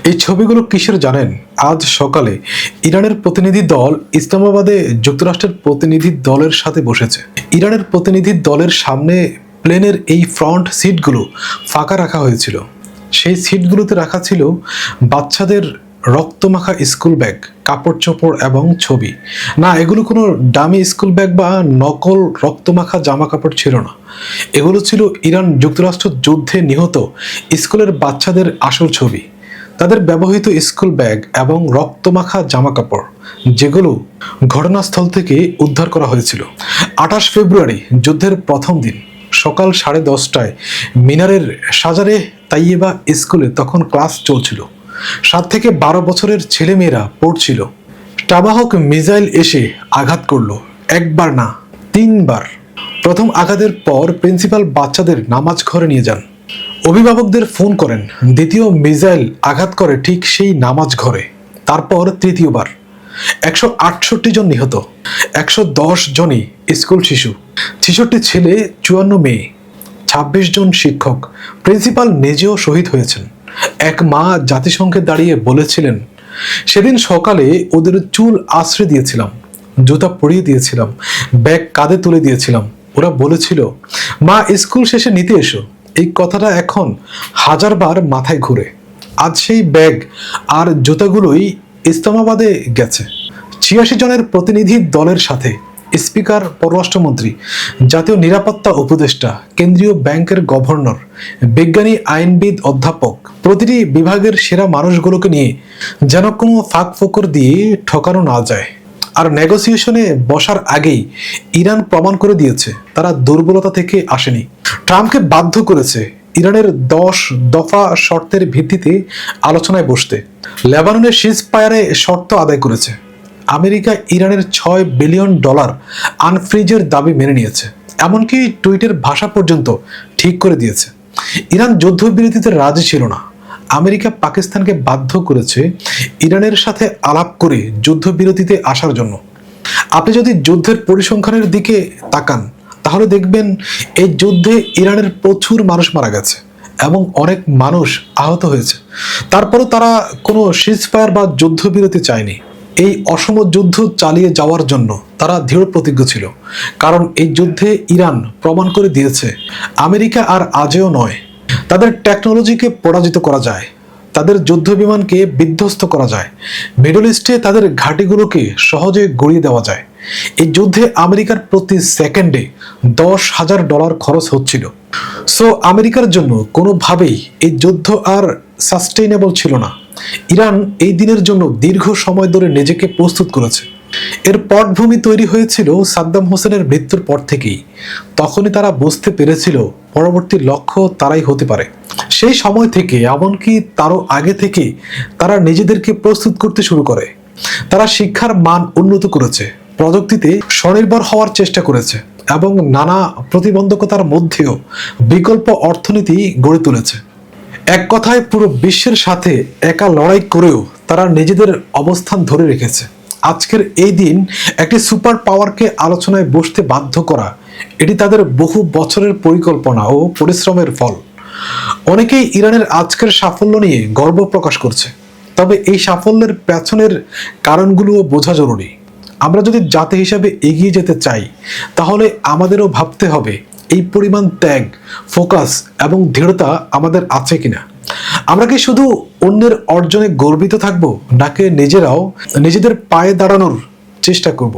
এই ছবিগুলো কিসের জানেন? আজ সকালে ইরানের প্রতিনিধি দল ইসলামাবাদে যুক্তরাষ্ট্রের প্রতিনিধি দলের সাথে বসেছে। ইরানের প্রতিনিধি দলের সামনে প্লেনের এই ফ্রন্ট সিটগুলো ফাঁকা রাখা হয়েছিল। সেই সিটগুলোতে রাখা ছিল বাচ্চাদের রক্তমাখা স্কুল ব্যাগ, কাপড় চোপড় এবং ছবি। না, এগুলো কোনো দামি স্কুল ব্যাগ বা নকল রক্তমাখা জামা কাপড় ছিল না। এগুলো ছিল ইরান যুক্তরাষ্ট্র যুদ্ধে নিহত স্কুলের বাচ্চাদের আসল ছবি, তাদের ব্যবহৃত স্কুল ব্যাগ এবং রক্তমাখা জামা কাপড়, যেগুলো ঘটনাস্থল থেকে উদ্ধার করা হয়েছিল। 28 ফেব্রুয়ারি যুদ্ধের প্রথম দিন সকাল 10:30টায় মিনারের সাজারে তাইয়েবা স্কুলে তখন ক্লাস চলছিল। 7 থেকে 12 বছরের ছেলেমেয়েরা পড়ছিল। টাবাহক মিসাইল এসে আঘাত করলো, একবার না 3 বার। প্রথম আঘাতের পর প্রিন্সিপাল বাচ্চাদের নামাজ ঘরে নিয়ে যান। অভিভাবকদের ফোন করেন। দ্বিতীয় মিসাইল আঘাত করে ঠিক সেই নামাজ ঘরে। তারপর তৃতীয়বার। 168 জন নিহত, 110 জনই স্কুল শিশু, 66 ছেলে, 54 মেয়ে, 26 জন শিক্ষক। প্রিন্সিপাল নিজেও শহীদ হয়েছেন। এক মা জাতিসংঘে দাঁড়িয়ে বলেছিলেন, সেদিন সকালে ওদের চুল আশ্রয় দিয়েছিলাম, জুতা পরিয়ে দিয়েছিলাম, ব্যাগ কাঁধে তুলে দিয়েছিলাম। ওরা বলেছিল, মা স্কুল শেষে নিতে এসো। এই কথাটা এখন 1000 বার মাথায় ঘুরে। আজ সেই ব্যাগ আর জুতাগুলোই ইসলামাবাদে গেছে। 86 জনের প্রতিনিধি দলের সাথে স্পিকার, পররাষ্ট্রমন্ত্রী, জাতীয় নিরাপত্তা উপদেষ্টা, কেন্দ্রীয় ব্যাংকের গভর্নর, বিজ্ঞানী, আইনবিদ, অধ্যাপক, প্রতিটি বিভাগের সেরা মানুষগুলোকে নিয়ে, যেন কোনো ফাঁক ফোকর দিয়ে ঠকানো না যায়। আর নেগোসিয়েশনে বসার আগেই ইরান প্রমাণ করে দিয়েছে তারা দুর্বলতা থেকে আসেনি। ট্রাম্পকে বাধ্য করেছে ইরানের 10 দফা শর্তের ভিত্তিতে আলোচনায় বসতে। লেবাননের সিজফায়ারে শর্ত আদায় করেছে। আমেরিকা ইরানের $6 বিলিয়ন আনফ্রিজের দাবি মেনে নিয়েছে। এমনকি টুইটের ভাষা পর্যন্ত ঠিক করে দিয়েছে। ইরান যুদ্ধবিরতিতে রাজি ছিল না। আমেরিকা পাকিস্তানকে বাধ্য করেছে ইরানের সাথে আলাপ করে যুদ্ধবিরতিতে আসার জন্য। আপনি যদি যুদ্ধের পরিসংখ্যানের দিকে তাকান, তাহলে দেখবেন এই যুদ্ধে ইরানের প্রচুর মানুষ মারা গেছে এবং অনেক মানুষ আহত হয়েছে। তারপরও তারা কোনো সিজফায়ার বা যুদ্ধবিরতি চায়নি। এই অসম যুদ্ধ চালিয়ে যাওয়ার জন্য তারা দৃঢ় প্রতিজ্ঞ ছিল। কারণ এই যুদ্ধে ইরান প্রমাণ করে দিয়েছে আমেরিকা আর আজেও নয়। তাদের টেকনোলজিকে পরাজিত করা যায়, তাদের যুদ্ধ বিমানকে বিধ্বস্ত করা যায়, মিডল ইস্টে তাদের ঘাঁটিগুলোকে সহজে গড়িয়ে দেওয়া যায়। এই যুদ্ধে আমেরিকার প্রতি সেকেন্ডে $10,000 খরচ হচ্ছিল। সো আমেরিকার জন্য কোনোভাবেই এই যুদ্ধ আর সাস্টেইনেবল ছিল না। ইরান এই দিনের জন্য দীর্ঘ সময় ধরে নিজেকে প্রস্তুত করেছে। এর পটভূমি তৈরি হয়েছিল সাদ্দাম হোসেনের মৃত্যুর পর থেকেই। তখনই তারা বুঝতে পেরেছিল পরবর্তী লক্ষ্য তারাই হতে পারে। সেই সময় থেকে, এমনকি তারও আগে থেকে, তারা নিজেদেরকে প্রস্তুত করতে শুরু করে। তারা শিক্ষার মান উন্নত করেছে, প্রযুক্তিতে স্বনির্ভর হওয়ার চেষ্টা করেছে এবং নানা প্রতিবন্ধকতার মধ্যেও বিকল্প অর্থনীতি গড়ে তুলেছে। এক কথায় পুরো বিশ্বের সাথে একা লড়াই করেও তারা নিজেদের অবস্থান ধরে রেখেছে। আজকের এই দিন একটি সুপার পাওয়ারকে আলোচনায় বসতে বাধ্য করা, এটি তাদের বহু বছরের পরিকল্পনা ও পরিশ্রমের ফল। অনেকেই ইরানের আজকের সাফল্য নিয়ে গর্ব প্রকাশ করছে, তবে এই সাফল্যের পেছনের কারণগুলোও বোঝা জরুরি। আমরা যদি জাতি হিসাবে এগিয়ে যেতে চাই, তাহলে আমাদেরও ভাবতে হবে এই পরিমাণ ত্যাগ, ফোকাস এবং দৃঢ়তা আমাদের আছে কিনা। আমরা কি শুধু অন্যের অর্জনে গর্বিত থাকবো, নাকি নিজেরাও নিজেদের পায়ে দাঁড়ানোর চেষ্টা করব?